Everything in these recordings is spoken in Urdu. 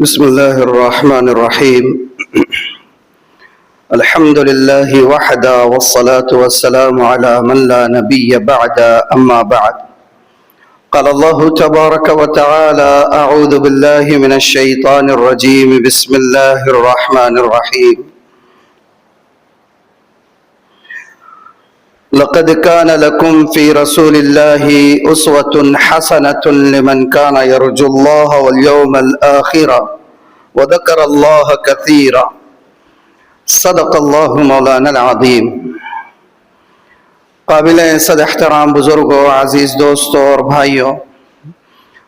بسم الله الرحمن الرحيم. الحمد لله وحده والصلاة والسلام على من لا نبي بعد أما بعد. قال الله تبارك وتعالى: أعوذ بالله من الشيطان الرجيم. بسم الله الرحمن الرحيم. لقد كان لكم في رسول الله أسوة حسنة لمن كان يرجو الله واليوم الآخر وذكر الله كثيرا. صدق الله مولانا العظيم. قابل صد احترام بزرگوں، عزیز دوستوں اور بھائیوں،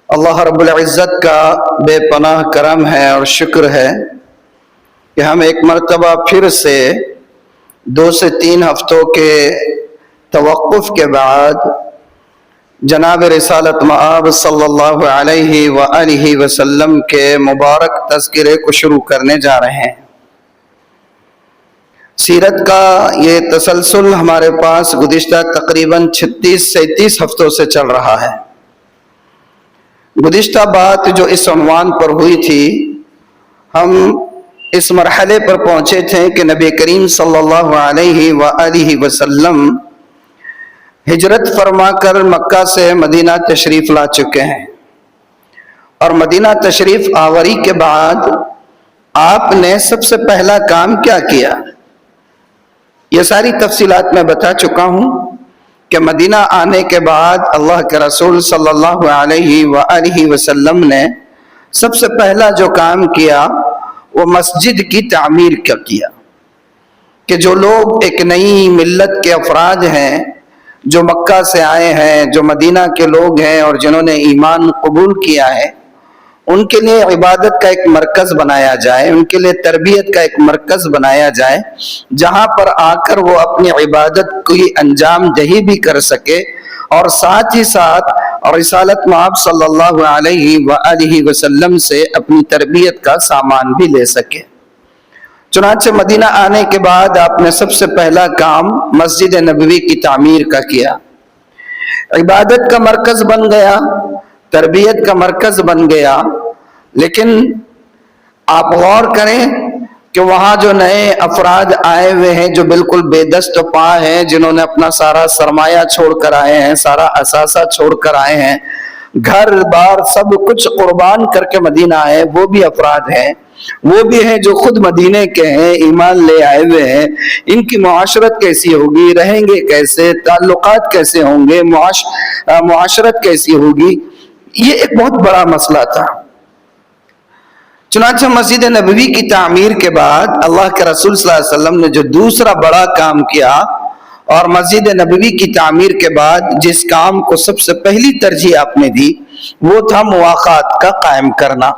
اللہ رب العزت کا بے پناہ کرم ہے اور شکر ہے کہ ہم ایک مرتبہ پھر سے 2 سے 3 ہفتوں کے توقف کے بعد جناب رسالت مآب صلی اللہ علیہ وآلہ وسلم کے مبارک تذکرے کو شروع کرنے جا رہے ہیں۔ سیرت کا یہ تسلسل ہمارے پاس گزشتہ تقریباً 36-37 ہفتوں سے چل رہا ہے۔ گزشتہ بات جو اس عنوان پر ہوئی تھی، ہم اس مرحلے پر پہنچے تھے کہ نبی کریم صلی اللہ علیہ وآلہ وسلم ہجرت فرما کر مکہ سے مدینہ تشریف لا چکے ہیں، اور مدینہ تشریف آوری کے بعد آپ نے سب سے پہلا کام کیا کیا، یہ ساری تفصیلات میں بتا چکا ہوں کہ مدینہ آنے کے بعد اللہ کے رسول صلی اللہ علیہ وآلہ وسلم نے سب سے پہلا جو کام کیا وہ مسجد کی تعمیر کا کیا، کہ جو لوگ ایک نئی ملت کے افراد ہیں، جو مکہ سے آئے ہیں، جو مدینہ کے لوگ ہیں اور جنہوں نے ایمان قبول کیا ہے، ان کے لیے عبادت کا ایک مرکز بنایا جائے، ان کے لیے تربیت کا ایک مرکز بنایا جائے، جہاں پر آ کر وہ اپنی عبادت کی انجام دہی بھی کر سکے اور ساتھ ہی ساتھ رسالت مآب صلی اللہ علیہ وآلہ وسلم سے اپنی تربیت کا سامان بھی لے سکے۔ چنانچہ مدینہ آنے کے بعد آپ نے سب سے پہلا کام مسجد نبوی کی تعمیر کا کیا۔ عبادت کا مرکز بن گیا، تربیت کا مرکز بن گیا، لیکن آپ غور کریں کہ وہاں جو نئے افراد آئے ہوئے ہیں، جو بالکل بے دست و پا ہیں، جنہوں نے اپنا سارا سرمایہ چھوڑ کر آئے ہیں، سارا اثاثہ چھوڑ کر آئے ہیں، گھر بار سب کچھ قربان کر کے مدینہ آئے، وہ بھی افراد ہیں، وہ بھی ہیں جو خود مدینے کے ہیں، ایمان لے آئے ہوئے ہیں۔ ان کی معاشرت کیسی ہوگی، رہیں گے کیسے، تعلقات کیسے ہوں گے، معاشرت کیسی ہوگی، یہ ایک بہت بڑا مسئلہ تھا۔ چنانچہ مسجد نبوی کی تعمیر کے بعد اللہ کے رسول صلی اللہ علیہ وسلم نے جو دوسرا بڑا کام کیا، اور مسجد نبوی کی تعمیر کے بعد جس کام کو سب سے پہلی ترجیح آپ نے دی، وہ تھا مواقعات کا قائم کرنا،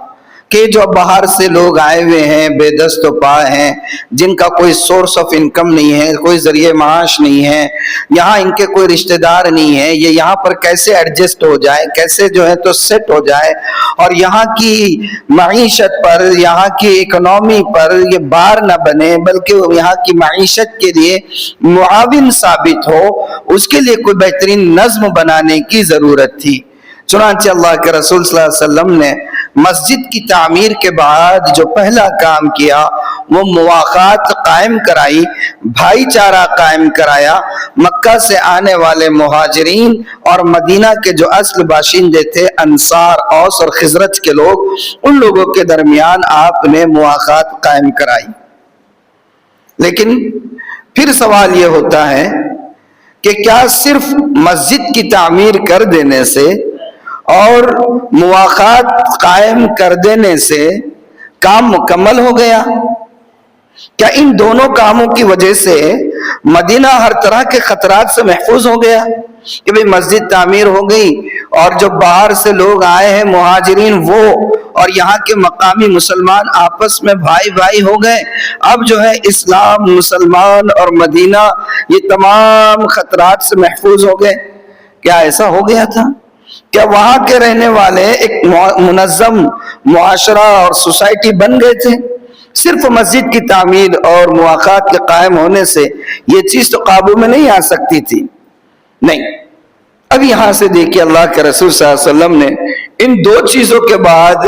کہ جو باہر سے لوگ آئے ہوئے ہیں، بے دست و پا ہیں، جن کا کوئی سورس آف انکم نہیں ہے، کوئی ذریعہ معاش نہیں ہے، یہاں ان کے کوئی رشتہ دار نہیں ہے، یہ یہاں پر کیسے ایڈجسٹ ہو جائے، کیسے جو ہے تو سیٹ ہو جائے، اور یہاں کی معیشت پر، یہاں کی اکنومی پر یہ بار نہ بنے، بلکہ یہاں کی معیشت کے لیے معاون ثابت ہو، اس کے لیے کوئی بہترین نظم بنانے کی ضرورت تھی۔ چنانچہ اللہ کے رسول صلی اللہ علیہ وسلم نے مسجد کی تعمیر کے بعد جو پہلا کام کیا وہ مواقعات قائم کرائی، بھائی چارہ قائم کرایا۔ مکہ سے آنے والے مہاجرین اور مدینہ کے جو اصل باشندے تھے، انصار، اوس اور خزرج کے لوگ، ان لوگوں کے درمیان آپ نے مواقعات قائم کرائی۔ لیکن پھر سوال یہ ہوتا ہے کہ کیا صرف مسجد کی تعمیر کر دینے سے اور مواقعات قائم کر دینے سے کام مکمل ہو گیا؟ کیا ان دونوں کاموں کی وجہ سے مدینہ ہر طرح کے خطرات سے محفوظ ہو گیا کہ بھئی مسجد تعمیر ہو گئی اور جو باہر سے لوگ آئے ہیں مہاجرین، وہ اور یہاں کے مقامی مسلمان آپس میں بھائی بھائی ہو گئے، اب جو ہے اسلام، مسلمان اور مدینہ یہ تمام خطرات سے محفوظ ہو گئے؟ کیا ایسا ہو گیا تھا؟ کیا وہاں کے رہنے والے ایک منظم معاشرہ اور سوسائٹی بن گئے تھے؟ صرف مسجد کی تعمیر اور مواقعات کے قائم ہونے سے یہ چیز تو قابو میں نہیں آ سکتی تھی؟ نہیں۔ اب یہاں سے دیکھیے اللہ کے رسول صلی اللہ علیہ وسلم نے ان دو چیزوں کے بعد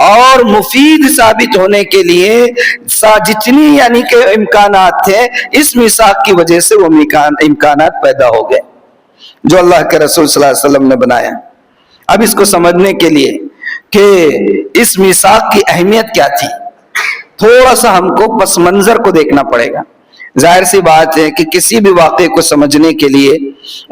اور مفید ثابت ہونے کے لیے جتنی یعنی کہ امکانات تھے، اس میثاق کی وجہ سے وہ امکانات پیدا ہو گئے جو اللہ کے رسول صلی اللہ علیہ وسلم نے بنایا۔ اب اس کو سمجھنے کے لیے کہ اس میثاق کی اہمیت کیا تھی، تھوڑا سا ہم کو پس منظر کو دیکھنا پڑے گا۔ ظاہر سی بات ہے کہ کسی بھی واقعے کو سمجھنے کے لیے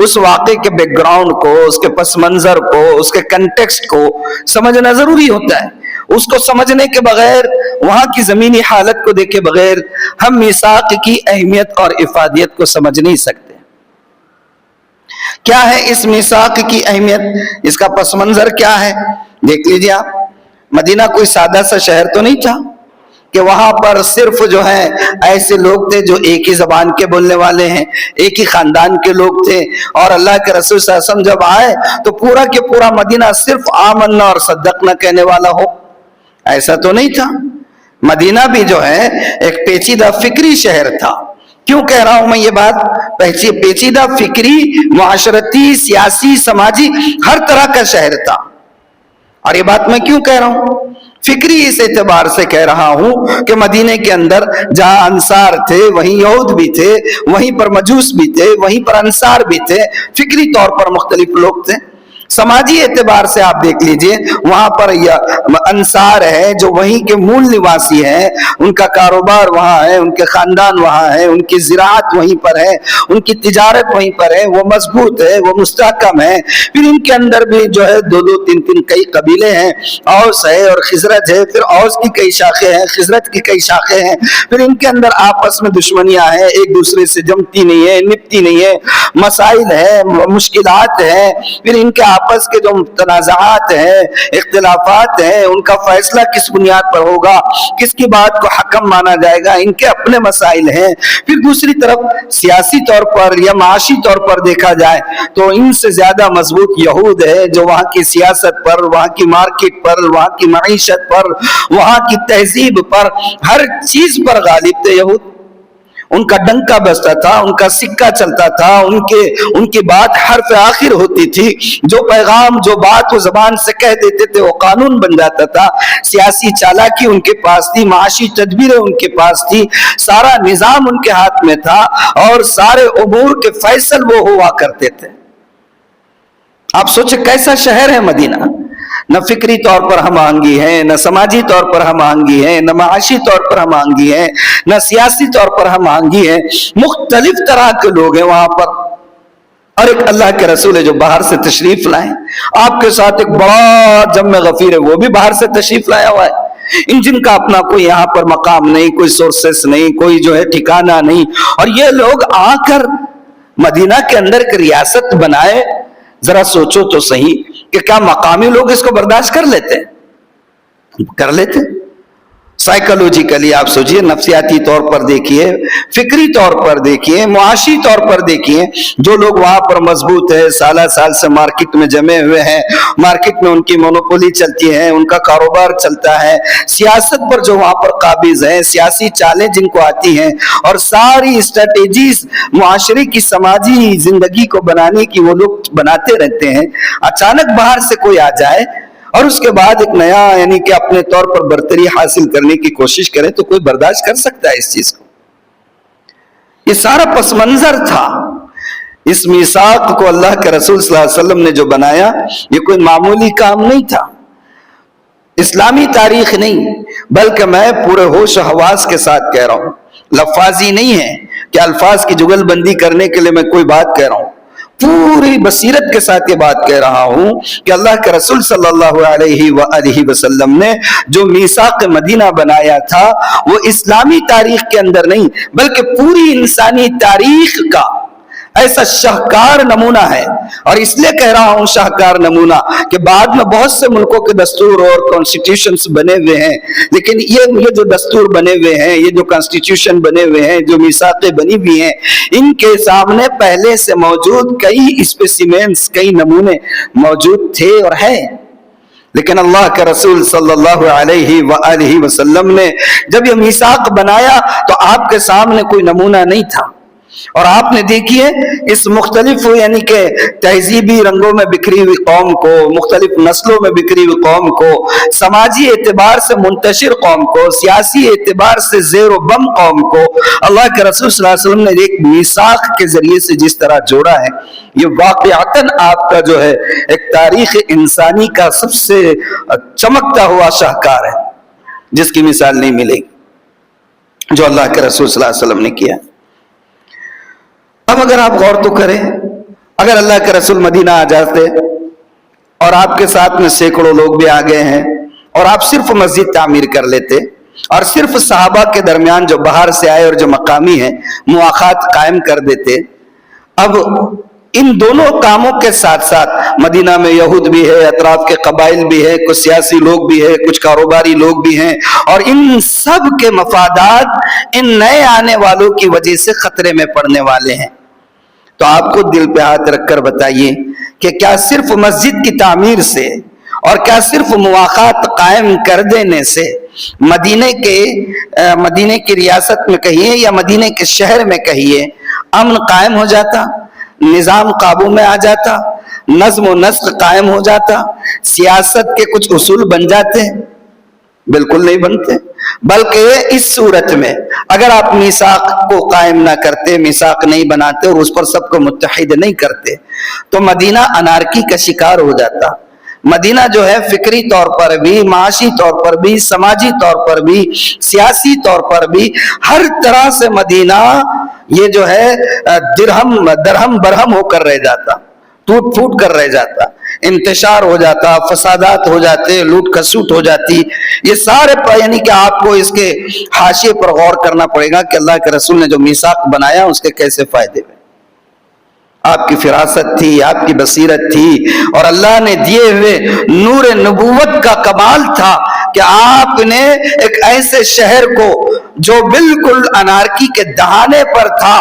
اس واقعے کے بیک گراؤنڈ کو، اس کے پس منظر کو، اس کے کنٹیکسٹ کو سمجھنا ضروری ہوتا ہے۔ اس کو سمجھنے کے بغیر، وہاں کی زمینی حالت کو دیکھے بغیر ہم میثاق کی اہمیت اور افادیت کو سمجھ نہیں سکتے۔ کیا ہے اس میثاق کی اہمیت، اس کا پس منظر کیا ہے؟ دیکھ لیجیے آپ، مدینہ کوئی سادہ سا شہر تو نہیں تھا کہ وہاں پر صرف جو ہے ایسے لوگ تھے جو ایک ہی زبان کے بولنے والے ہیں، ایک ہی خاندان کے لوگ تھے، اور اللہ کے رسول صلی اللہ علیہ وسلم جب آئے تو پورا کے پورا مدینہ صرف آمنا اور صدقنا کہنے والا ہو، ایسا تو نہیں تھا۔ مدینہ بھی جو ہے ایک پیچیدہ فکری شہر تھا۔ کیوں کہہ رہا ہوں میں یہ بات؟ پیچیدہ فکری، معاشرتی، سیاسی، سماجی، ہر طرح کا شہر تھا۔ اور یہ بات میں کیوں کہہ رہا ہوں؟ فکری اس اعتبار سے کہہ رہا ہوں کہ مدینے کے اندر جہاں انصار تھے وہیں یہود بھی تھے، وہیں پر مجوس بھی تھے، وہیں پر انصار بھی تھے، فکری طور پر مختلف لوگ تھے۔ سماجی اعتبار سے آپ دیکھ لیجئے، وہاں پر انصار ہے جو وہیں کے مول نواسی ہیں، ان کا کاروبار وہاں ہے، ان کے خاندان وہاں ہے، ان کی زراعت وہیں پر ہے، ان کی تجارت وہیں پر ہے، وہ مضبوط ہے، وہ مستحکم ہے۔ پھر ان کے اندر بھی جو ہے دو تین کئی قبیلے ہیں، اوس ہے اور خزرج ہے، پھر اوس کی کئی شاخیں ہیں، خزرج کی کئی شاخیں ہیں، پھر ان کے اندر آپس میں دشمنیاں ہیں، ایک دوسرے سے جمتی نہیں ہے، نپتی نہیں ہے، مسائل ہے، مشکلات ہیں، پھر ان کے آپس کے جو تنازعات ہیں، اختلافات ہیں، ان کا فیصلہ کس بنیاد پر ہوگا، کس کی بات کو حکم مانا جائے گا، ان کے اپنے مسائل ہیں۔ پھر دوسری طرف سیاسی طور پر یا معاشی طور پر دیکھا جائے تو ان سے زیادہ مضبوط یہود ہے، جو وہاں کی سیاست پر، وہاں کی مارکیٹ پر، وہاں کی معیشت پر، وہاں کی تہذیب پر، ہر چیز پر غالب تھے یہود۔ ان کا ڈنکا بجتا تھا، ان کا سکہ چلتا تھا، ان کی بات حرف آخر ہوتی تھی، جو پیغام، جو بات وہ زبان سے کہہ دیتے تھے وہ قانون بن جاتا تھا۔ سیاسی چالاکی ان کے پاس تھی، معاشی تدبیریں ان کے پاس تھی، سارا نظام ان کے ہاتھ میں تھا، اور سارے امور کے فیصل وہ ہوا کرتے تھے۔ آپ سوچیں کیسا شہر ہے مدینہ، نہ فکری طور پر ہم آہنگی ہے، نہ سماجی طور پر ہم آہنگی ہے، نہ معاشی طور پر ہم آہنگی ہے، نہ سیاسی طور پر ہم آہنگی ہے، مختلف طرح کے لوگ ہیں وہاں پر۔ اور ایک اللہ کے رسول ہے جو باہر سے تشریف لائیں، آپ کے ساتھ ایک بڑا جم غفیر ہے، وہ بھی باہر سے تشریف لایا ہوا ہے، ان جن کا اپنا کوئی یہاں پر مقام نہیں، کوئی سورسز نہیں، کوئی جو ہے ٹھکانہ نہیں، اور یہ لوگ آ کر مدینہ کے اندر ایک ریاست بنائے۔ ذرا سوچو تو صحیح کہ کیا مقامی لوگ اس کو برداشت کر لیتے؟ سائیکولوجیکلی آپ سوچئے، نفسیاتی طور پر دیکھیے، فکری طور پر دیکھیے، معاشی طور پر دیکھیے، جو لوگ وہاں پر مضبوط ہے، سالہ سال سے مارکیٹ میں جمے ہوئے ہیں، مارکیٹ میں ان کی مونوپولی چلتی ہے، ان کا کاروبار چلتا ہے، سیاست پر جو وہاں پر قابض ہیں، سیاسی چالیں جن کو آتی ہیں، اور ساری اسٹریٹجیز معاشرے کی، سماجی زندگی کو بنانے کی وہ لوگ بناتے رہتے ہیں۔ اچانک باہر سے کوئی آ جائے اور اس کے بعد ایک نیا یعنی کہ اپنے طور پر برتری حاصل کرنے کی کوشش کرے تو کوئی برداشت کر سکتا ہے اس چیز کو؟ یہ سارا پس منظر تھا۔ اس میثاق کو اللہ کے رسول صلی اللہ علیہ وسلم نے جو بنایا، یہ کوئی معمولی کام نہیں تھا، اسلامی تاریخ نہیں، بلکہ میں پورے ہوش و حواس کے ساتھ کہہ رہا ہوں، لفاظی نہیں ہے کہ الفاظ کی جگل بندی کرنے کے لیے میں کوئی بات کہہ رہا ہوں، پوری بصیرت کے ساتھ یہ بات کہہ رہا ہوں کہ اللہ کے رسول صلی اللہ علیہ وآلہ وسلم نے جو میثاق مدینہ بنایا تھا وہ اسلامی تاریخ کے اندر نہیں بلکہ پوری انسانی تاریخ کا ایسا شاہکار نمونہ ہے۔ اور اس لیے کہہ رہا ہوں شاہکار نمونہ کہ بعد میں بہت سے ملکوں کے دستور اور کانسٹیٹیوشنز بنے ہوئے ہیں، لیکن یہ جو دستور بنے ہوئے ہیں، یہ جو کانسٹیٹیوشن بنے ہوئے ہیں، جو میثاقیں بنی ہوئی ہیں، ان کے سامنے پہلے سے موجود کئی اسپیسیمنز، کئی نمونے موجود تھے اور ہیں۔ لیکن اللہ کے رسول صلی اللہ علیہ وآلہ وسلم نے جب یہ میثاق بنایا تو آپ کے سامنے کوئی نمونہ نہیں تھا، اور آپ نے دیکھیے اس مختلف یعنی کہ تہذیبی رنگوں میں بکھری ہوئی قوم کو، مختلف نسلوں میں بکھری ہوئی قوم کو، سماجی اعتبار سے منتشر قوم کو، سیاسی اعتبار سے زیر و بم قوم کو اللہ کے رسول صلی اللہ علیہ وسلم نے ایک میثاق کے ذریعے سے جس طرح جوڑا ہے، یہ واقعتاً آپ کا جو ہے ایک تاریخ انسانی کا سب سے چمکتا ہوا شاہکار ہے، جس کی مثال نہیں ملے گی جو اللہ کے رسول صلی اللہ علیہ وسلم نے کیا۔ اب اگر آپ غور تو کریں، اگر اللہ کے رسول مدینہ آ جاتے اور آپ کے ساتھ میں سینکڑوں لوگ بھی آ گئے ہیں اور آپ صرف مسجد تعمیر کر لیتے اور صرف صحابہ کے درمیان جو باہر سے آئے اور جو مقامی ہیں مواخات قائم کر دیتے، اب ان دونوں کاموں کے ساتھ ساتھ مدینہ میں یہود بھی ہے، اطراف کے قبائل بھی ہے، کچھ سیاسی لوگ بھی ہے، کچھ کاروباری لوگ بھی ہیں، اور ان سب کے مفادات ان نئے آنے والوں کی وجہ سے خطرے میں پڑنے والے ہیں۔ تو آپ کو دل پہ ہاتھ رکھ کر بتائیے کہ کیا صرف مسجد کی تعمیر سے اور کیا صرف مواخات قائم کر دینے سے مدینے کی ریاست میں کہیے یا مدینے کے شہر میں کہیے امن قائم ہو جاتا، نظام قابو میں آ جاتا، نظم و نسق قائم ہو جاتا، سیاست کے کچھ اصول بن جاتے؟ بالکل نہیں بنتے، بلکہ اس صورت میں اگر آپ میثاق کو قائم نہ کرتے، میثاق نہیں بناتے اور اس پر سب کو متحد نہیں کرتے تو مدینہ انارکی کا شکار ہو جاتا۔ مدینہ جو ہے فکری طور پر بھی، معاشی طور پر بھی، سماجی طور پر بھی، سیاسی طور پر بھی، ہر طرح سے مدینہ یہ جو ہے درہم برہم ہو کر رہ جاتا، ٹوٹ پھوٹ کر رہ جاتا، انتشار ہو جاتا، فسادات ہو جاتے، لوٹ کھسوٹ ہو جاتی۔ یہ سارے یعنی کہ آپ کو اس کے حاشیے پر غور کرنا پڑے گا کہ اللہ کے رسول نے جو میثاق بنایا اس کے کیسے فائدے ہوئے۔ آپ کی فراست تھی، آپ کی بصیرت تھی، اور اللہ نے دیے ہوئے نور نبوت کا کمال تھا کہ آپ نے ایک ایسے شہر کو جو بالکل انارکی کے دہانے پر تھا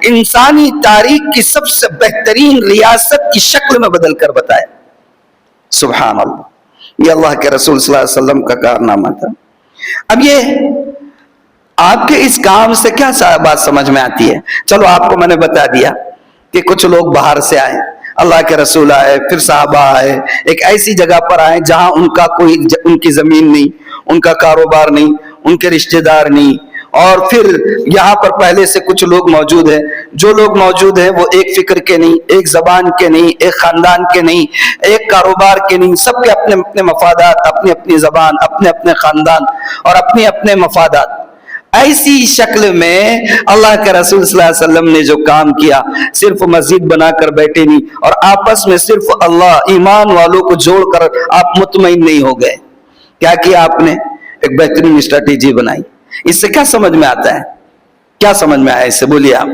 انسانی تاریخ کی سب سے بہترین ریاست کی شکل میں بدل کر بتایا۔ سبحان اللہ، یہ اللہ کے رسول صلی اللہ علیہ وسلم کا کارنامہ تھا۔ اب یہ آپ کے اس کام سے کیا بات سمجھ میں آتی ہے؟ چلو آپ کو میں نے بتا دیا کہ کچھ لوگ باہر سے آئے، اللہ کے رسول آئے، پھر صحابہ آئے، ایک ایسی جگہ پر آئے جہاں ان کی زمین نہیں، ان کا کاروبار نہیں، ان کے رشتہ دار نہیں، اور پھر یہاں پر پہلے سے کچھ لوگ موجود ہیں، جو لوگ موجود ہیں وہ ایک فکر کے نہیں، ایک زبان کے نہیں، ایک خاندان کے نہیں، ایک کاروبار کے نہیں، سب کے اپنے اپنے مفادات، اپنی اپنی زبان، اپنے اپنے خاندان اور اپنے اپنے مفادات۔ ایسی شکل میں اللہ کے رسول صلی اللہ علیہ وسلم نے جو کام کیا، صرف مسجد بنا کر بیٹھے نہیں اور آپس میں صرف اللہ ایمان والوں کو جوڑ کر آپ مطمئن نہیں ہو گئے۔ کیا کیا آپ نے؟ ایک بہترین اسٹریٹجی بنائی۔ اس سے کیا سمجھ میں آتا ہے؟ کیا سمجھ میں آیا اس سے؟ بولیے آپ۔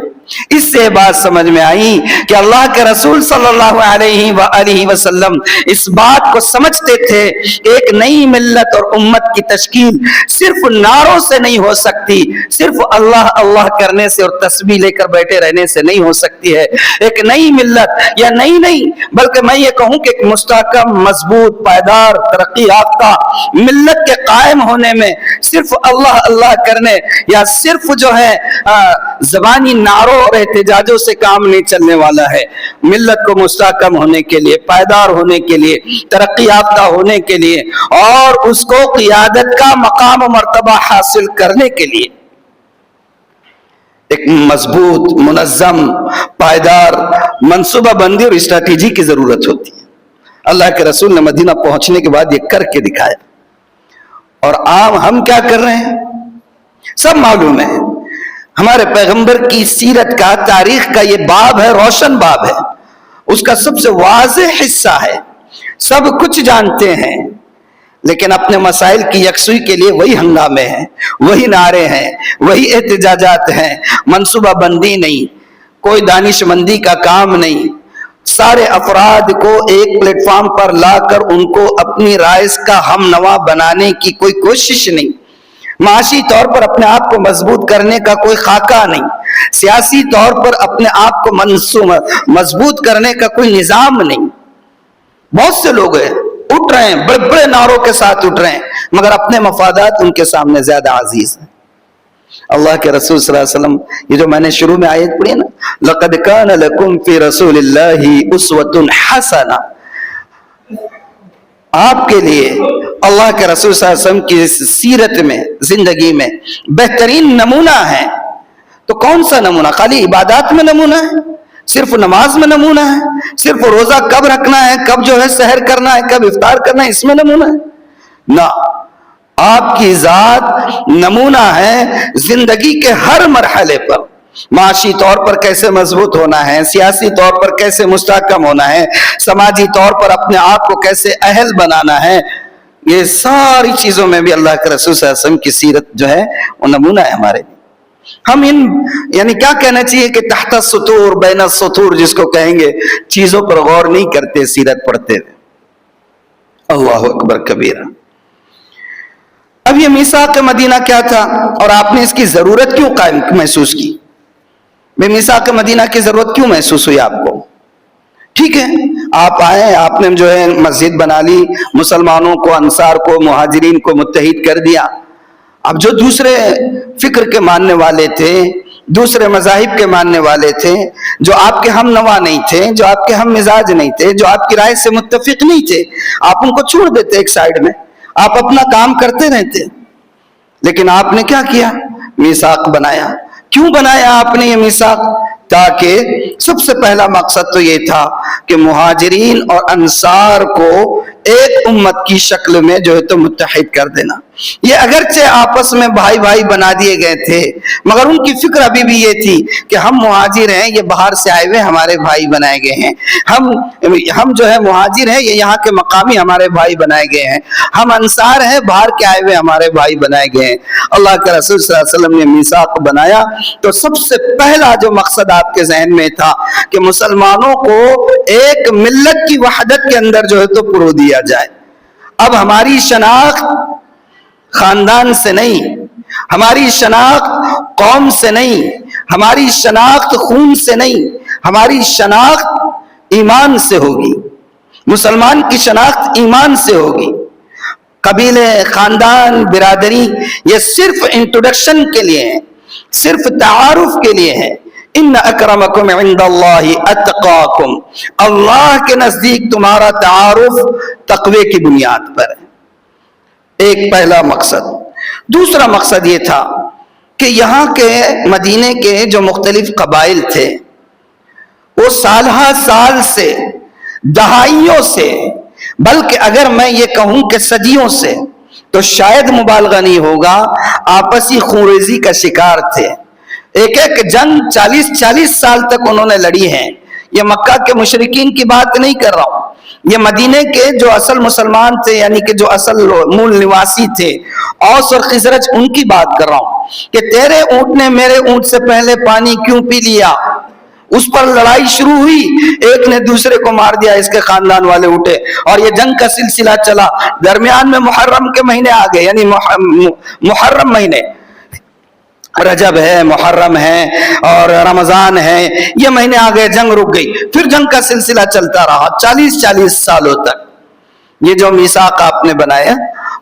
اس سے بات سمجھ میں آئی کہ اللہ کے رسول صلی اللہ علیہ وآلہ وسلم اس بات کو سمجھتے تھے کہ ایک نئی ملت اور امت کی تشکیل صرف نعروں سے نہیں ہو سکتی، صرف اللہ اللہ کرنے سے اور تسبیح لے کر بیٹھے رہنے سے نہیں ہو سکتی ہے۔ ایک نئی ملت یا نئی نہیں بلکہ میں یہ کہوں کہ ایک مستحکم، مضبوط، پائیدار، ترقی یافتہ ملت کے قائم ہونے میں صرف اللہ اللہ کرنے یا صرف جو ہے زبانی نعروں اور احتجاجوں سے کام نہیں چلنے والا ہے۔ ملت کو مستحکم ہونے کے لیے، پائیدار ہونے کے لیے، ترقی یافتہ ہونے کے لیے اور اس کو قیادت کا مقام و مرتبہ حاصل کرنے کے لیے ایک مضبوط، منظم، پائیدار منصوبہ بندی اور اسٹریٹجی کی ضرورت ہوتی ہے۔ اللہ کے رسول نے مدینہ پہنچنے کے بعد یہ کر کے دکھایا، اور عام ہم کیا کر رہے ہیں سب معلوم ہے۔ ہمارے پیغمبر کی سیرت کا، تاریخ کا یہ باب ہے، روشن باب ہے، اس کا سب سے واضح حصہ ہے، سب کچھ جانتے ہیں، لیکن اپنے مسائل کی یکسوئی کے لیے وہی ہنگامے ہیں، وہی نعرے ہیں، وہی احتجاجات ہیں، منصوبہ بندی نہیں، کوئی دانش مندی کا کام نہیں، سارے افراد کو ایک پلیٹ فارم پر لا کر ان کو اپنی رائے کا ہم نوا بنانے کی کوئی کوشش نہیں، معاشی طور پر اپنے آپ کو مضبوط کرنے کا کوئی خاکہ نہیں، سیاسی طور پر اپنے آپ کو مضبوط کرنے کا کوئی نظام نہیں۔ بہت سے لوگ ہیں اٹھ رہے ہیں، بڑے بڑے نعروں کے ساتھ اٹھ رہے ہیں، مگر اپنے مفادات ان کے سامنے زیادہ عزیز ہیں۔ اللہ کے رسول صلی اللہ علیہ وسلم، یہ جو میں نے شروع میں آیت پڑھی نا، لَقَدْ كَانَ لَكُمْ فِي رَسُولِ اللَّهِ أُسْوَةٌ حَسَنَةٌ، آپ کے لیے اللہ کے رسول صلی اللہ علیہ وسلم کی سیرت میں، زندگی میں بہترین نمونہ ہے۔ تو کون سا نمونہ؟ خالی عبادات میں نمونہ ہے؟ صرف نماز میں نمونہ ہے؟ صرف روزہ کب رکھنا ہے، کب جو ہے سحر کرنا ہے، کب افطار کرنا ہے، اس میں نمونہ ہے؟ نہ، آپ کی ذات نمونہ ہے زندگی کے ہر مرحلے پر۔ معاشی طور پر کیسے مضبوط ہونا ہے، سیاسی طور پر کیسے مستحکم ہونا ہے، سماجی طور پر اپنے آپ کو کیسے اہل بنانا ہے، یہ ساری چیزوں میں بھی اللہ کے رسول صلی اللہ علیہ وسلم کی سیرت جو ہے وہ نمونہ ہے ہمارے لیے۔ ہم ان یعنی کیا کہنا چاہیے کہ تحت السطور بین السطور جس کو کہیں گے، چیزوں پر غور نہیں کرتے سیرت پڑھتے ہوئے۔ اللہ اکبر کبیرہ۔ اب یہ میثاق مدینہ کیا تھا اور آپ نے اس کی ضرورت کیوں محسوس کی؟ میثاق مدینہ کی ضرورت کیوں محسوس ہوئی آپ کو؟ ٹھیک ہے، آپ آئے، آپ نے جو ہے مسجد بنا لی، مسلمانوں کو، انصار کو، مہاجرین کو متحد کر دیا۔ اب جو دوسرے فکر کے ماننے والے تھے، دوسرے مذاہب کے ماننے والے تھے، جو آپ کے ہم نوا نہیں تھے، جو آپ کے ہم مزاج نہیں تھے، جو آپ کی رائے سے متفق نہیں تھے، آپ ان کو چھوڑ دیتے ایک سائیڈ میں، آپ اپنا کام کرتے رہتے۔ لیکن آپ نے کیا کیا؟ میثاق بنایا۔ کیوں بنایا آپ نے یہ میثاق؟ تاکہ سب سے پہلا مقصد تو یہ تھا کہ مہاجرین اور انصار کو ایک امت کی شکل میں جو ہے تو متحد کر دینا۔ یہ اگرچہ آپس میں بھائی بھائی بنا دیے گئے تھے، مگر ان کی فکر ابھی بھی یہ تھی کہ ہم مہاجر ہیں، یہ باہر سے آئے ہوئے ہمارے بھائی بنائے گئے ہیں، ہم جو ہے مہاجر ہیں، یہ یہاں کے مقامی ہمارے بھائی بنائے گئے ہیں، ہم انصار ہیں، باہر کے آئے ہوئے ہمارے بھائی بنائے گئے ہیں۔ اللہ کے رسول صلی اللہ علیہ وسلم نے میثاق بنایا تو سب سے پہلا جو مقصد آپ کے ذہن میں تھا کہ مسلمانوں کو ایک ملت کی وحدت کے اندر جو ہے تو پرو دیا جائے۔ اب ہماری شناخت خاندان سے نہیں، ہماری شناخت قوم سے نہیں، ہماری شناخت خون سے نہیں، ہماری شناخت ایمان سے ہوگی۔ مسلمان کی شناخت ایمان سے ہوگی۔ قبیلے، خاندان، برادری یہ صرف انٹروڈکشن کے لیے ہیں، صرف تعارف کے لیے ہیں۔ ان اکرمکم عند اللہ اتقاکم، اللہ کے نزدیک تمہارا تعارف تقوی کی بنیاد پر ہے۔ ایک پہلا مقصد۔ دوسرا مقصد یہ تھا کہ یہاں کے مدینے کے جو مختلف قبائل تھے وہ سالہ سال سے، دہائیوں سے، بلکہ اگر میں یہ کہوں کہ صدیوں سے تو شاید مبالغہ نہیں ہوگا، آپسی خونریزی کا شکار تھے۔ ایک ایک جنگ 40 سال تک انہوں نے لڑی ہے۔ یہ مکہ کے مشرکین کی بات نہیں کر رہا ہوں، یہ مدینے کے جو اصل مسلمان تھے، یعنی کہ جو اصل مول نواسی تھے، اوس اور خزرج، ان کی بات کر رہا ہوں کہ تیرے اونٹ نے میرے اونٹ سے پہلے پانی کیوں پی لیا۔ اس پر لڑائی شروع ہوئی، ایک نے دوسرے کو مار دیا، اس کے خاندان والے اٹھے اور یہ جنگ کا سلسلہ چلا۔ درمیان میں محرم کے مہینے آ گئے، یعنی محرم مہینے، رجب ہے، محرم ہے اور رمضان ہے، یہ مہینے آ گئے، جنگ رک گئی۔ پھر جنگ کا سلسلہ چلتا رہا 40 سالوں تک۔ یہ جو میثاق آپ نے بنایا،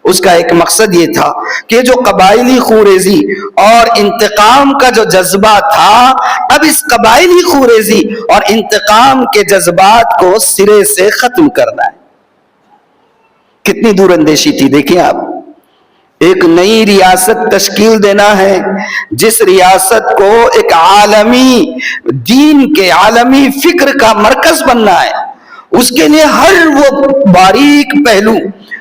اس کا ایک مقصد یہ تھا کہ جو قبائلی خوریزی اور انتقام کا جو جذبہ تھا، اب اس قبائلی خوریزی اور انتقام کے جذبات کو سرے سے ختم کرنا ہے۔ کتنی دور اندیشی تھی، دیکھیں آپ، ایک نئی ریاست تشکیل دینا ہے، جس ریاست کو ایک عالمی دین کے، عالمی فکر کا مرکز بننا ہے۔ اس کے لیے ہر وہ باریک پہلو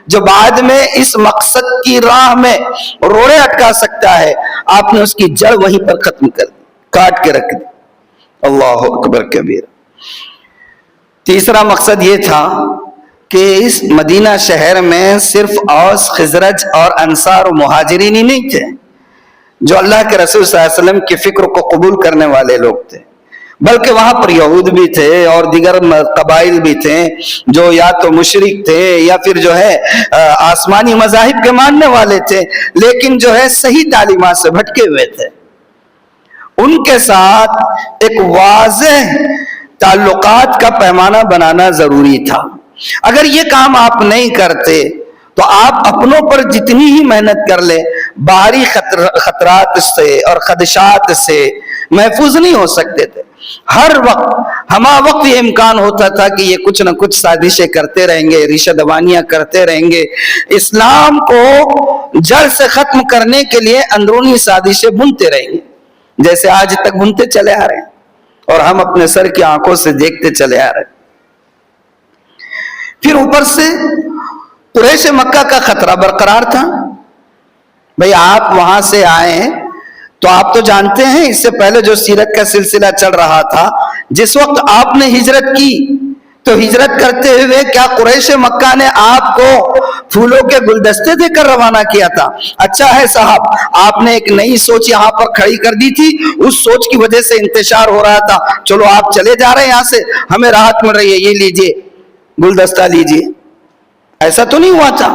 جو بعد میں اس مقصد کی راہ میں روڑے اٹکا سکتا ہے، آپ نے اس کی جڑ وہیں پر ختم کر دی، کاٹ کے رکھ دی۔ اللہ اکبر کبیر۔ تیسرا مقصد یہ تھا کہ اس مدینہ شہر میں صرف اوس، خزرج اور انصار و مہاجرین ہی نہیں تھے جو اللہ کے رسول صلی اللہ علیہ وسلم کی فکر کو قبول کرنے والے لوگ تھے، بلکہ وہاں پر یہود بھی تھے اور دیگر قبائل بھی تھے جو یا تو مشرک تھے یا پھر جو ہے آسمانی مذاہب کے ماننے والے تھے، لیکن جو ہے صحیح تعلیمات سے بھٹکے ہوئے تھے۔ ان کے ساتھ ایک واضح تعلقات کا پیمانہ بنانا ضروری تھا۔ اگر یہ کام آپ نہیں کرتے تو آپ اپنوں پر جتنی ہی محنت کر لیں، باہری خطرات سے اور خدشات سے محفوظ نہیں ہو سکتے تھے. ہر وقت ہما وقت یہ امکان ہوتا تھا کہ یہ کچھ نہ کچھ سازشیں کرتے رہیں گے, ریشہ دوانیاں کرتے رہیں گے, اسلام کو جڑ سے ختم کرنے کے لیے اندرونی سازشیں بنتے رہیں گے, جیسے آج تک بنتے چلے آ رہے ہیں اور ہم اپنے سر کی آنکھوں سے دیکھتے چلے آ رہے ہیں. پھر اوپر سے قریش مکہ کا خطرہ برقرار تھا. بھئی آپ وہاں سے آئے تو آپ تو جانتے ہیں اس سے پہلے جو سیرت کا سلسلہ چل رہا تھا, جس وقت آپ نے ہجرت کی تو ہجرت کرتے ہوئے کیا قریش مکہ نے آپ کو پھولوں کے گلدستے دے کر روانہ کیا تھا؟ اچھا ہے صاحب, آپ نے ایک نئی سوچ یہاں پر کھڑی کر دی تھی, اس سوچ کی وجہ سے انتشار ہو رہا تھا, چلو آپ چلے جا رہے ہیں یہاں سے, ہمیں راحت مل رہی ہے, یہ لیجئے گلدستہ لیجئے. ایسا تو نہیں ہوا تھا,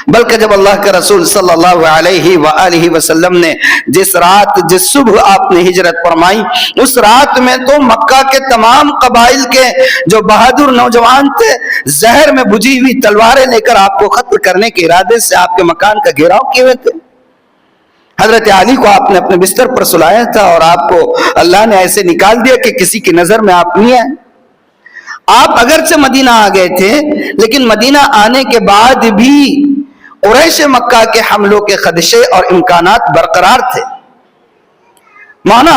بلکہ جب اللہ کے رسول صلی اللہ علیہ وآلہ وسلم نے جس صبح آپ نے ہجرت فرمائی, اس رات میں تو مکہ کے تمام قبائل کے جو بہادر نوجوان تھے زہر میں بجھی ہوئی تلواریں لے کر آپ کو قتل کرنے کے ارادے سے آپ کے مکان کا گھیراؤ کیے ہوئے تھے. حضرت علی کو آپ نے اپنے بستر پر سلایا تھا اور آپ کو اللہ نے ایسے نکال دیا کہ کسی کی نظر میں آپ نہیں آئے. آپ اگرچہ مدینہ آ گئے تھے, لیکن مدینہ آنے کے بعد بھی قریش مکہ کے حملوں کے خدشے اور امکانات برقرار تھے. مانا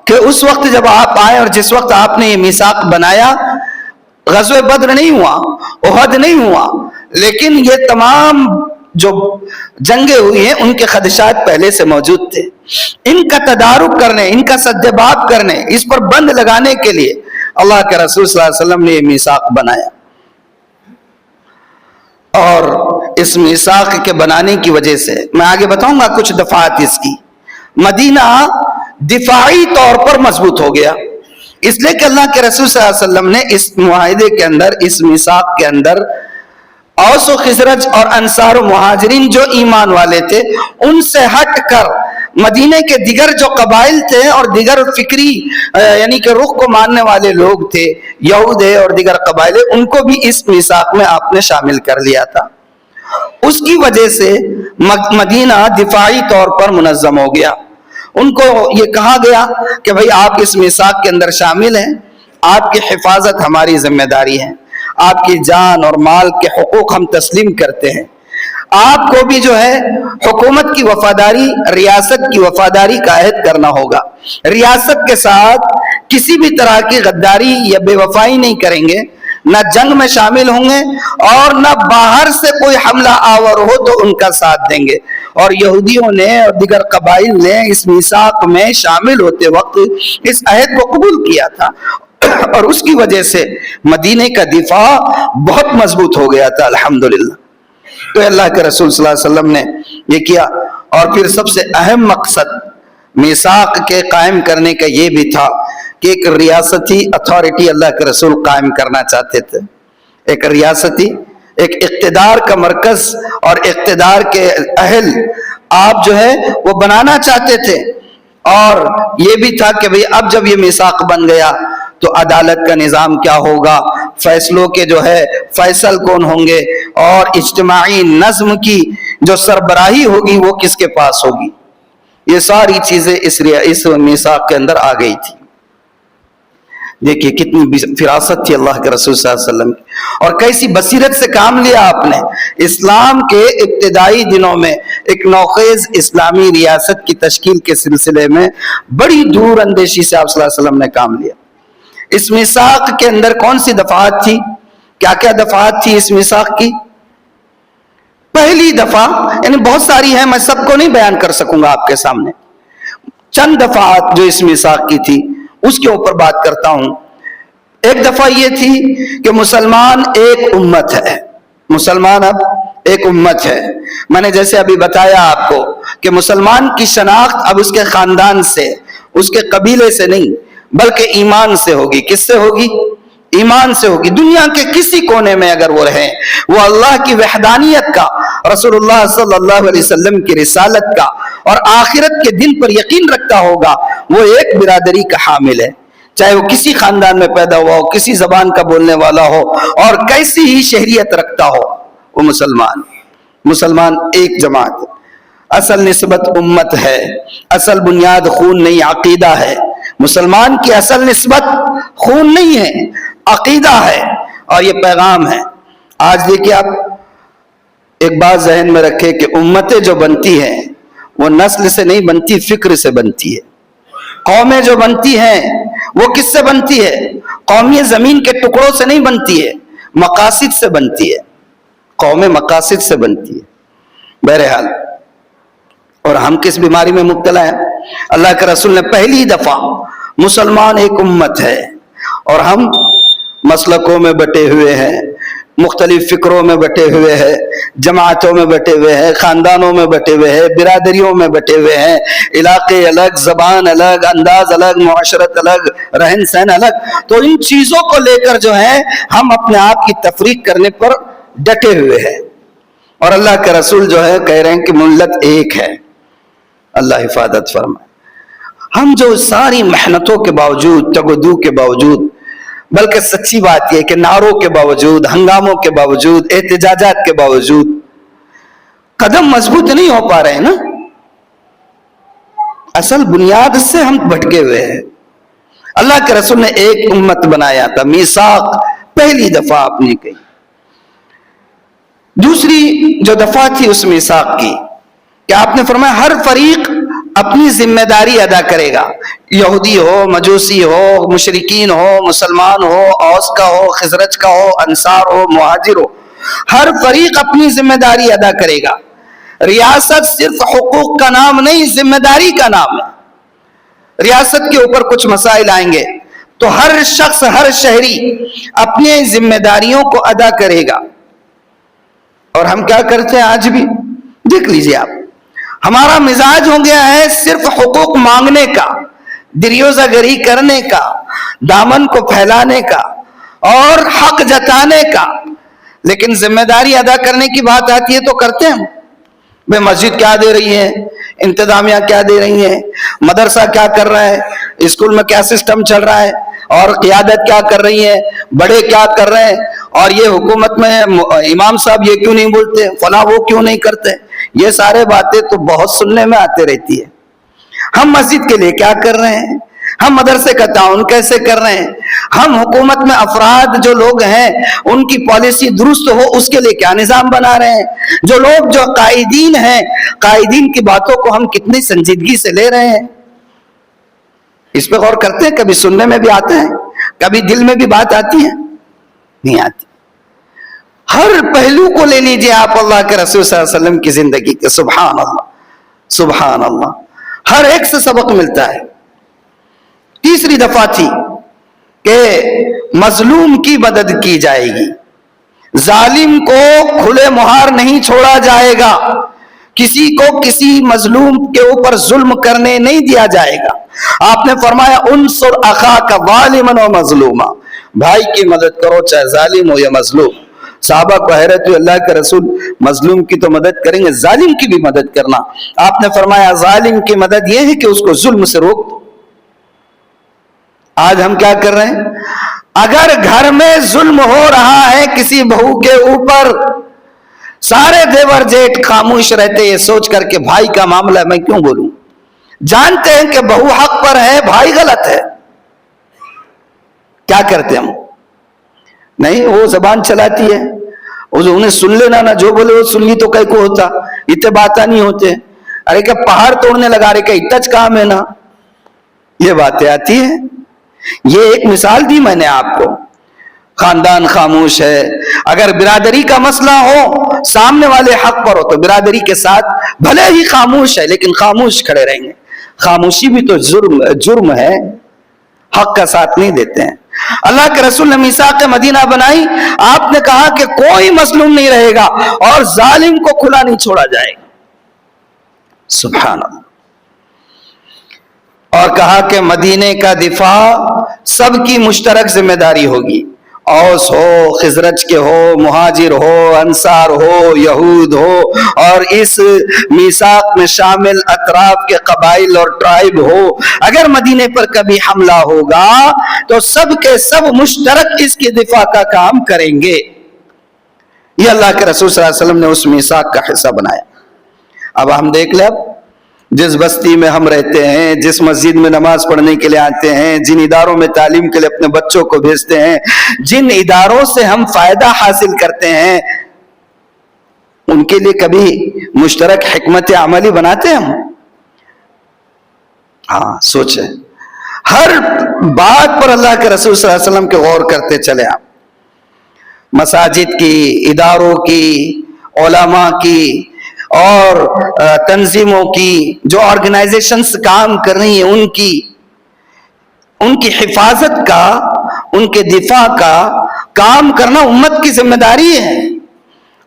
کہ اس وقت جب آپ آئے اور جس وقت آپ نے یہ میثاق بنایا, غزوہ بدر نہیں ہوا, احد نہیں ہوا, لیکن یہ تمام جو جنگیں ہوئی ہیں ان کے خدشات پہلے سے موجود تھے. ان کا تدارک کرنے, ان کا سدباب کرنے, اس پر بند لگانے کے لیے اللہ کے رسول صلی اللہ علیہ وسلم نے یہ میثاق بنایا. اور اس میثاق کے بنانے کی وجہ سے میں آگے بتاؤں گا کچھ دفعات اس کی. مدینہ دفاعی طور پر مضبوط ہو گیا, اس لیے کہ اللہ کے رسول صلی اللہ علیہ وسلم نے اس معاہدے کے اندر, اس میثاق کے اندر اوس و خزرج اور انصار و مہاجرین جو ایمان والے تھے ان سے ہٹ کر مدینے کے دیگر جو قبائل تھے اور دیگر فکری یعنی کہ رخ کو ماننے والے لوگ تھے, یہود اور دیگر قبائل, ان کو بھی اس میثاق میں آپ نے شامل کر لیا تھا. اس کی وجہ سے مدینہ دفاعی طور پر منظم ہو گیا. ان کو یہ کہا گیا کہ بھئی آپ اس میثاق کے اندر شامل ہیں, آپ کی حفاظت ہماری ذمہ داری ہے, آپ کی جان اور مال کے حقوق ہم تسلیم کرتے ہیں, آپ کو بھی جو ہے حکومت کی وفاداری, ریاست کی وفاداری کا عہد کرنا ہوگا. ریاست کے ساتھ کسی بھی طرح کی غداری یا بے وفائی نہیں کریں گے, نہ جنگ میں شامل ہوں گے اور نہ باہر سے کوئی حملہ آور ہو تو ان کا ساتھ دیں گے. اور یہودیوں نے اور دیگر قبائل نے اس میثاق میں شامل ہوتے وقت اس عہد کو قبول کیا تھا, اور اس کی وجہ سے مدینے کا دفاع بہت مضبوط ہو گیا تھا الحمدللہ. تو اللہ کے رسول صلی اللہ علیہ وسلم نے یہ کیا. اور پھر سب سے اہم مقصد میثاق کے قائم کرنے کا یہ بھی تھا کہ ایک ریاستی اتھارٹی اللہ کے رسول قائم کرنا چاہتے تھے. ایک ریاستی, ایک اقتدار کا مرکز اور اقتدار کے اہل آپ جو ہے وہ بنانا چاہتے تھے. اور یہ بھی تھا کہ بھئی اب جب یہ میثاق بن گیا تو عدالت کا نظام کیا ہوگا, فیصلوں کے جو ہے فیصل کون ہوں گے, اور اجتماعی نظم کی جو سربراہی ہوگی وہ کس کے پاس ہوگی. یہ ساری چیزیں اس میثاق کے اندر آ گئی تھی. دیکھیے کتنی فراست تھی اللہ کے رسول صلی اللہ علیہ وسلم کی, اور کیسی بصیرت سے کام لیا آپ نے. اسلام کے ابتدائی دنوں میں ایک نوخیز اسلامی ریاست کی تشکیل کے سلسلے میں بڑی دور اندیشی سے آپ صلی اللہ علیہ وسلم نے کام لیا. اس میثاق کے اندر کون سی دفعات تھی, کیا کیا دفعات تھی اس میثاق کی؟ پہلی دفعہ, یعنی بہت ساری ہیں, میں سب کو نہیں بیان کر سکوں گا آپ کے سامنے, چند دفعات جو اس میثاق کی تھی اس کے اوپر بات کرتا ہوں. ایک دفعہ یہ تھی کہ مسلمان ایک امت ہے, مسلمان اب ایک امت ہے. میں نے جیسے ابھی بتایا آپ کو کہ مسلمان کی شناخت اب اس کے خاندان سے, اس کے قبیلے سے نہیں بلکہ ایمان سے ہوگی. کس سے ہوگی؟ ایمان سے ہوگی. دنیا کے کسی کونے میں اگر وہ رہیں, وہ اللہ کی وحدانیت کا, رسول اللہ صلی اللہ علیہ وسلم کی رسالت کا اور آخرت کے دن پر یقین رکھتا ہوگا, وہ ایک برادری کا حامل ہے. چاہے وہ کسی خاندان میں پیدا ہوا ہو, کسی زبان کا بولنے والا ہو اور کیسی ہی شہریت رکھتا ہو, وہ مسلمان ایک جماعت. اصل نسبت امت ہے، اصل بنیاد خون نہیں عقیدہ ہے۔ مسلمان کی اصل نسبت خون نہیں ہے، عقیدہ ہے، اور یہ پیغام ہے۔ آج دیکھیں آپ ایک بات ذہن میں رکھیں کہ امتیں جو بنتی ہیں وہ نسل سے نہیں بنتی، فکر سے بنتی ہے۔ قومیں جو بنتی ہیں وہ کس سے بنتی ہے؟ قومیں زمین کے ٹکڑوں سے نہیں بنتی ہے، مقاصد سے بنتی ہے۔ قومیں مقاصد سے بنتی ہے۔ بہرحال، اور ہم کس بیماری میں مبتلا ہیں؟ اللہ کے رسول نے پہلی دفعہ مسلمان ایک امت ہے اور ہم مسلکوں میں بٹے ہوئے ہیں، مختلف فکروں میں بٹے ہوئے ہیں، جماعتوں میں بٹے ہوئے ہیں، خاندانوں میں بٹے ہوئے ہیں، برادریوں میں بٹے ہوئے ہیں، علاقے الگ، زبان الگ، انداز الگ، معاشرت الگ، رہن سہن الگ۔ تو ان چیزوں کو لے کر جو ہے ہم اپنے آپ کی تفریق کرنے پر ڈٹے ہوئے ہیں، اور اللہ کے رسول جو ہے کہہ رہے ہیں کہ ملت ایک ہے۔ اللہ حفاظت فرمائے۔ ہم جو ساری محنتوں کے باوجود، تگدو کے باوجود، بلکہ سچی بات یہ کہ نعروں کے باوجود، ہنگاموں کے باوجود، احتجاجات کے باوجود قدم مضبوط نہیں ہو پا رہے ہیں نا۔ اصل بنیاد سے ہم بھٹکے ہوئے ہیں۔ اللہ کے رسول نے ایک امت بنایا تھا، میثاق پہلی دفعہ آپ نے کہی۔ دوسری جو دفعہ تھی اس میثاق کی کہ آپ نے فرمایا ہر فریق اپنی ذمہ داری ادا کرے گا، یہودی ہو، مجوسی ہو، مشرکین ہو، مسلمان ہو، اوس کا ہو، خزرج کا ہو، انصار ہو، مہاجر ہو، ہر فریق اپنی ذمہ داری ادا کرے گا۔ ریاست صرف حقوق کا نام نہیں، ذمہ داری کا نام ہے۔ ریاست کے اوپر کچھ مسائل آئیں گے تو ہر شخص، ہر شہری اپنی ذمہ داریوں کو ادا کرے گا۔ اور ہم کیا کرتے ہیں آج بھی؟ دیکھ لیجئے آپ، ہمارا مزاج ہو گیا ہے صرف حقوق مانگنے کا، دریوزہ گری کرنے کا، دامن کو پھیلانے کا اور حق جتانے کا، لیکن ذمہ داری ادا کرنے کی بات آتی ہے تو کرتے ہیں۔ بے مسجد کیا دے رہی ہے، انتظامیہ کیا دے رہی ہے، مدرسہ کیا کر رہا ہے، اسکول میں کیا سسٹم چل رہا ہے، اور قیادت کیا کر رہی ہے، بڑے کیا کر رہے ہیں، اور یہ حکومت میں امام صاحب یہ کیوں نہیں بولتے، فلاں وہ کیوں نہیں کرتے۔ یہ سارے باتیں تو بہت سننے میں آتے رہتی ہے۔ ہم مسجد کے لیے کیا کر رہے ہیں، ہم مدرسے کا تعاون کیسے کر رہے ہیں، ہم حکومت میں افراد جو لوگ ہیں ان کی پالیسی درست ہو اس کے لیے کیا نظام بنا رہے ہیں، جو لوگ جو قائدین ہیں، قائدین کی باتوں کو ہم کتنی سنجیدگی سے لے رہے ہیں۔ اس پہ غور کرتے ہیں؟ کبھی سننے میں بھی آتا ہے، کبھی دل میں بھی بات آتی ہے؟ نہیں آتی۔ ہر پہلو کو لے لیجئے آپ اللہ کے رسول صلی اللہ علیہ وسلم کی زندگی کے، سبحان اللہ سبحان اللہ، ہر ایک سے سبق ملتا ہے۔ تیسری دفعہ تھی کہ مظلوم کی مدد کی جائے گی، ظالم کو کھلے مہار نہیں چھوڑا جائے گا، کسی کو کسی مظلوم کے اوپر ظلم کرنے نہیں دیا جائے گا۔ آپ نے فرمایا انصر اخاک ظالما و مظلوما، بھائی کی مدد کرو چاہے ظالم ہو یا مظلوم۔ صحابہ کو حیرت ہوئی، اللہ کے رسول مظلوم کی تو مدد کریں گے، ظالم کی بھی مدد کرنا؟ آپ نے فرمایا ظالم کی مدد یہ ہے کہ اس کو ظلم سے روک دو۔ آج ہم کیا کر رہے ہیں؟ اگر گھر میں ظلم ہو رہا ہے کسی بہو کے اوپر، سارے دیور جیٹ خاموش رہتے یہ سوچ کر کے بھائی کا معاملہ میں کیوں بولوں، جانتے ہیں کہ بہو حق پر ہے، بھائی غلط ہے، کیا کرتے ہم؟ نہیں، وہ زبان چلاتی ہے، انہیں سن لینا نا، جو بولے وہ سن لی تو کئی کو ہوتا، اتنے باتیں نہیں ہوتے، ارے کہ پہاڑ توڑنے لگا رہے کہ اتج کام ہے نا، یہ باتیں آتی ہیں۔ یہ ایک مثال دی میں نے آپ کو۔ خاندان خاموش ہے، اگر برادری کا مسئلہ ہو، سامنے والے حق پر ہو تو برادری کے ساتھ بھلے ہی خاموش ہے لیکن خاموش کھڑے رہیں گے۔ خاموشی بھی تو جرم ہے، حق کا ساتھ نہیں دیتے ہیں۔ اللہ کے رسول نے میثاق مدینہ بنائی، آپ نے کہا کہ کوئی مظلوم نہیں رہے گا اور ظالم کو کھلا نہیں چھوڑا جائے گا، سبحان اللہ۔ اور کہا کہ مدینے کا دفاع سب کی مشترک ذمہ داری ہوگی، اوس ہو، خزرج کے ہو، مہاجر ہو، انصار ہو، یہود ہو، اور اس میثاق میں شامل اطراف کے قبائل اور ٹرائب ہو، اگر مدینے پر کبھی حملہ ہوگا تو سب کے سب مشترک اس کی دفاع کا کام کریں گے۔ یہ اللہ کے رسول صلی اللہ علیہ وسلم نے اس میثاق کا حصہ بنایا۔ اب ہم دیکھ لیں، اب جس بستی میں ہم رہتے ہیں، جس مسجد میں نماز پڑھنے کے لیے آتے ہیں، جن اداروں میں تعلیم کے لیے اپنے بچوں کو بھیجتے ہیں، جن اداروں سے ہم فائدہ حاصل کرتے ہیں، ان کے لیے کبھی مشترک حکمت عملی بناتے ہیں ہم؟ ہاں سوچیں، ہر بات پر اللہ کے رسول صلی اللہ علیہ وسلم کے غور کرتے چلے آپ، مساجد کی، اداروں کی، علماء کی اور تنظیموں کی، جو آرگنائزیشنز کام کر رہی ہیں ان کی حفاظت کا، ان کے دفاع کا کام کرنا امت کی ذمہ داری ہے۔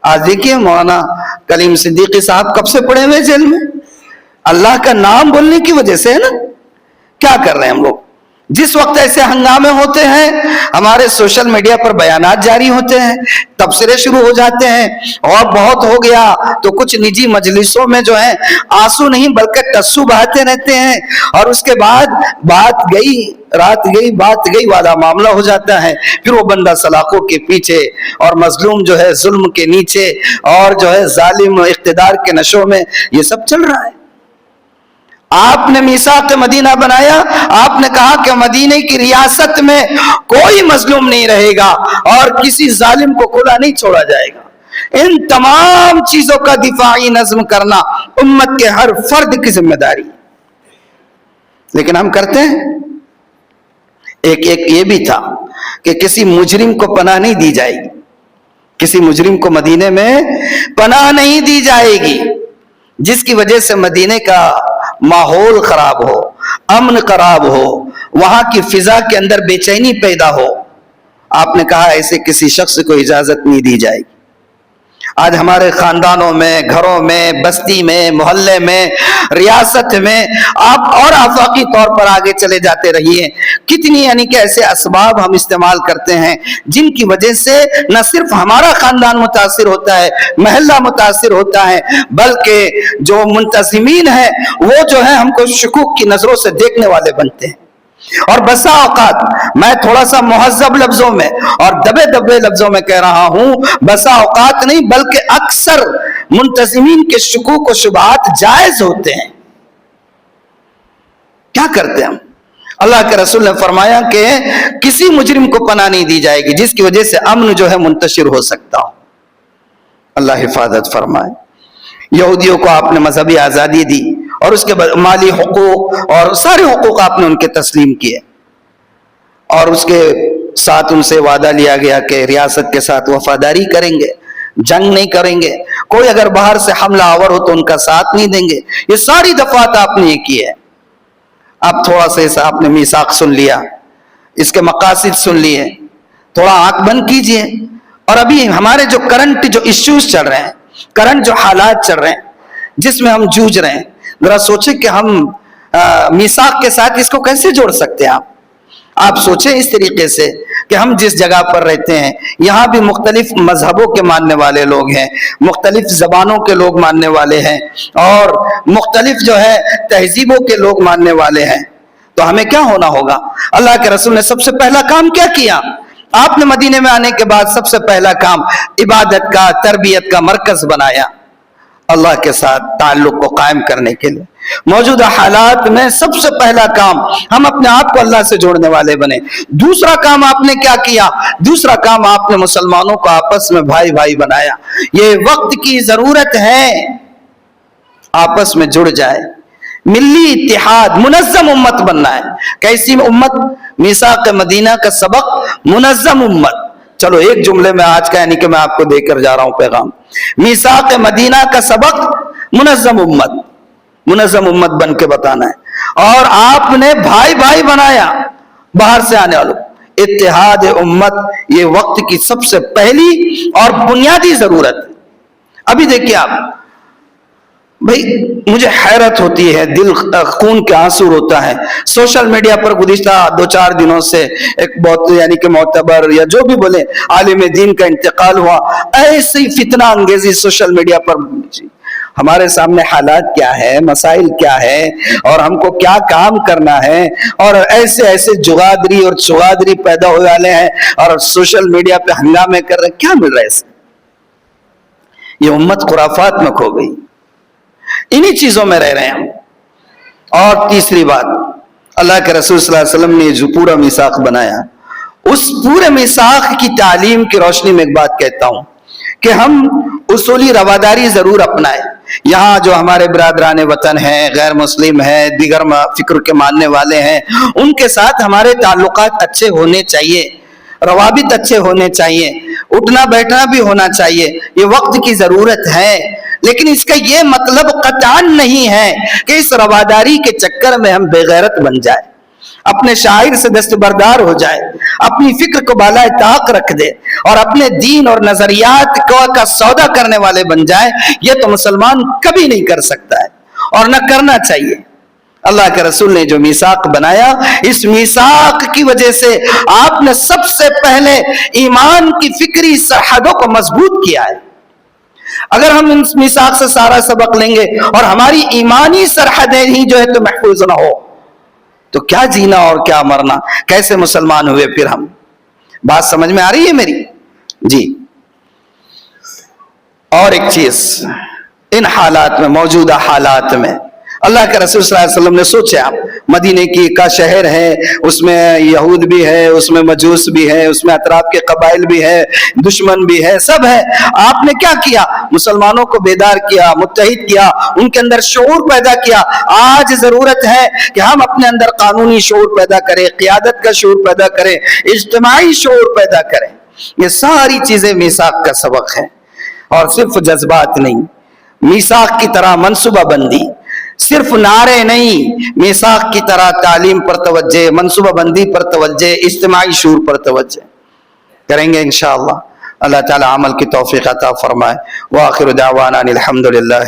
آج دیکھیے مولانا کلیم صدیقی صاحب کب سے پڑے ہوئے جیل میں؟ اللہ کا نام بولنے کی وجہ سے ہے نا۔ کیا کر رہے ہیں ہم لوگ؟ جس وقت ایسے ہنگامے ہوتے ہیں، ہمارے سوشل میڈیا پر بیانات جاری ہوتے ہیں، تبصرے شروع ہو جاتے ہیں، اور بہت ہو گیا تو کچھ نجی مجلسوں میں جو ہے آنسو نہیں بلکہ ٹسو بہاتے رہتے ہیں، اور اس کے بعد بات گئی رات گئی بات گئی والا معاملہ ہو جاتا ہے۔ پھر وہ بندہ سلاخوں کے پیچھے اور مظلوم جو ہے ظلم کے نیچے اور جو ہے ظالم اقتدار کے نشوں میں، یہ سب چل رہا ہے۔ آپ نے میثاق مدینہ بنایا، آپ نے کہا کہ مدینہ کی ریاست میں کوئی مظلوم نہیں رہے گا اور کسی ظالم کو کھلا نہیں چھوڑا جائے گا۔ ان تمام چیزوں کا دفاعی نظم کرنا امت کے ہر فرد کی ذمہ داری، لیکن ہم کرتے ہیں۔ ایک یہ بھی تھا کہ کسی مجرم کو پناہ نہیں دی جائے گی، کسی مجرم کو مدینے میں پناہ نہیں دی جائے گی، جس کی وجہ سے مدینے کا ماحول خراب ہو، امن خراب ہو، وہاں کی فضا کے اندر بے چینی پیدا ہو۔ آپ نے کہا ایسے کسی شخص کو اجازت نہیں دی جائے گی۔ آج ہمارے خاندانوں میں، گھروں میں، بستی میں، محلے میں، ریاست میں، آپ اور آفاقی طور پر آگے چلے جاتے رہیے، کتنی یعنی کہ ایسے اسباب ہم استعمال کرتے ہیں جن کی وجہ سے نہ صرف ہمارا خاندان متاثر ہوتا ہے، محلہ متاثر ہوتا ہے، بلکہ جو منتظمین ہیں وہ جو ہے ہم کو شکوک کی نظروں سے دیکھنے والے بنتے ہیں۔ اور بسا اوقات، میں تھوڑا سا مہذب لفظوں میں اور دبے لفظوں میں کہہ رہا ہوں، بسا اوقات نہیں بلکہ اکثر منتظمین کے شکوک و شبہات جائز ہوتے ہیں۔ کیا کرتے ہیں ہم؟ اللہ کے رسول نے فرمایا کہ کسی مجرم کو پناہ نہیں دی جائے گی جس کی وجہ سے امن جو ہے منتشر ہو سکتا ہو۔ اللہ حفاظت فرمائے۔ یہودیوں کو آپ نے مذہبی آزادی دی اور اس کے بعد مالی حقوق اور سارے حقوق آپ نے ان کے تسلیم کیے، اور اس کے ساتھ ان سے وعدہ لیا گیا کہ ریاست کے ساتھ وفاداری کریں گے، جنگ نہیں کریں گے، کوئی اگر باہر سے حملہ آور ہو تو ان کا ساتھ نہیں دیں گے۔ یہ ساری دفعات آپ نے یہ کی ہے۔ اب تھوڑا سا آپ نے میثاق سن لیا، اس کے مقاصد سن لیے، تھوڑا آنکھ بند کیجئے، اور ابھی ہمارے جو کرنٹ جو ایشوز چل رہے ہیں، کرنٹ جو حالات چل رہے ہیں جس میں ہم جوجھ رہے ہیں، ذرا سوچیں کہ ہم میثاق کے ساتھ اس کو کیسے جوڑ سکتے ہیں۔ آپ سوچیں اس طریقے سے کہ ہم جس جگہ پر رہتے ہیں یہاں بھی مختلف مذہبوں کے ماننے والے لوگ ہیں، مختلف زبانوں کے لوگ ماننے والے ہیں، اور مختلف جو ہے تہذیبوں کے لوگ ماننے والے ہیں، تو ہمیں کیا ہونا ہوگا؟ اللہ کے رسول نے سب سے پہلا کام کیا کیا؟ آپ نے مدینے میں آنے کے بعد سب سے پہلا کام عبادت کا، تربیت کا مرکز بنایا، اللہ کے ساتھ تعلق کو قائم کرنے کے لیے۔ موجودہ حالات میں سب سے پہلا کام ہم اپنے آپ کو اللہ سے جوڑنے والے بنے۔ دوسرا کام آپ نے کیا کیا؟ دوسرا کام آپ نے مسلمانوں کو آپس میں بھائی بھائی بنایا۔ یہ وقت کی ضرورت ہے، آپس میں جڑ جائے، ملی اتحاد، منظم امت بننا ہے۔ کیسی امت؟ میثاق مدینہ کا سبق، منظم امت۔ چلو ایک جملے میں آج کا یعنی کہ میں آپ کو دے کر جا رہا ہوں پیغام، میثاق مدینہ کا سبق منظم امت، منظم امت بن کے بتانا ہے۔ اور آپ نے بھائی بھائی بنایا باہر سے آنے والوں۔ اتحاد امت یہ وقت کی سب سے پہلی اور بنیادی ضرورت ہے۔ ابھی دیکھیے آپ، بھئی مجھے حیرت ہوتی ہے، دل خون کے آنسو روتا ہے۔ سوشل میڈیا پر گزشتہ 2-4 دنوں سے ایک بہت یعنی کہ معتبر یا جو بھی بولے عالم دین کا انتقال ہوا، ایسی فتنہ انگیزی سوشل میڈیا پر۔ ہمارے سامنے حالات کیا ہے، مسائل کیا ہے، اور ہم کو کیا کام کرنا ہے، اور ایسے جغادری اور چغادری پیدا ہونے والے ہیں اور سوشل میڈیا پہ ہنگامے کر رہے، کیا مل رہا ہے اس سے؟ یہ امت خرافات میں کھو گئی۔ انہی چیزوں میں رہ رہے ہیں. اور تیسری بات، اللہ کے رسول صلی اللہ علیہ وسلم نے جو پورا میثاق بنایا، اس پورے میثاق کی تعلیم کی روشنی میں ایک بات کہتا ہوں کہ ہم اصولی رواداری ضرور اپنائیں. یہاں جو ہمارے برادران وطن ہیں، غیر مسلم ہیں، دیگر فکر کے ماننے والے ہیں، ان کے ساتھ ہمارے تعلقات اچھے ہونے چاہیے، روابط اچھے ہونے چاہیے، اٹھنا بیٹھنا بھی ہونا چاہیے. یہ وقت کی ضرورت ہے، لیکن اس کا یہ مطلب قطعاً نہیں ہے کہ اس رواداری کے چکر میں ہم بے غیرت بن جائیں، اپنے شاعر سے دستبردار ہو جائے، اپنی فکر کو بالائے طاق رکھ دے اور اپنے دین اور نظریات کا سودا کرنے والے بن جائے. یہ تو مسلمان کبھی نہیں کر سکتا ہے اور نہ کرنا چاہیے. اللہ کے رسول نے جو میثاق بنایا، اس میثاق کی وجہ سے آپ نے سب سے پہلے ایمان کی فکری سرحدوں کو مضبوط کیا ہے. اگر ہم اس میثاق سے سارا سبق لیں گے اور ہماری ایمانی سرحدیں ہی جو ہے تو محفوظ نہ ہو، تو کیا جینا اور کیا مرنا، کیسے مسلمان ہوئے پھر ہم؟ بات سمجھ میں آ رہی ہے میری؟ جی. اور ایک چیز، ان حالات میں، موجودہ حالات میں اللہ کے رسول صلی اللہ علیہ وسلم نے سوچا، مدینے کا شہر ہے، اس میں یہود بھی ہے، اس میں مجوس بھی ہے، اس میں اطراف کے قبائل بھی ہے، دشمن بھی ہے، سب ہے. آپ نے کیا کیا؟ مسلمانوں کو بیدار کیا، متحد کیا، ان کے اندر شعور پیدا کیا. آج ضرورت ہے کہ ہم اپنے اندر قانونی شعور پیدا کریں، قیادت کا شعور پیدا کریں، اجتماعی شعور پیدا کریں. یہ ساری چیزیں میثاق کا سبق ہے، اور صرف جذبات نہیں، میثاق کی طرح منصوبہ بندی، صرف نعرے نہیں، میثاق کی طرح تعلیم پر توجہ، منصوبہ بندی پر توجہ، اجتماعی شعور پر توجہ کریں گے انشاءاللہ. اللہ تعالی عمل کی توفیق عطا فرمائے. وآخر دعوانا الحمدللہ.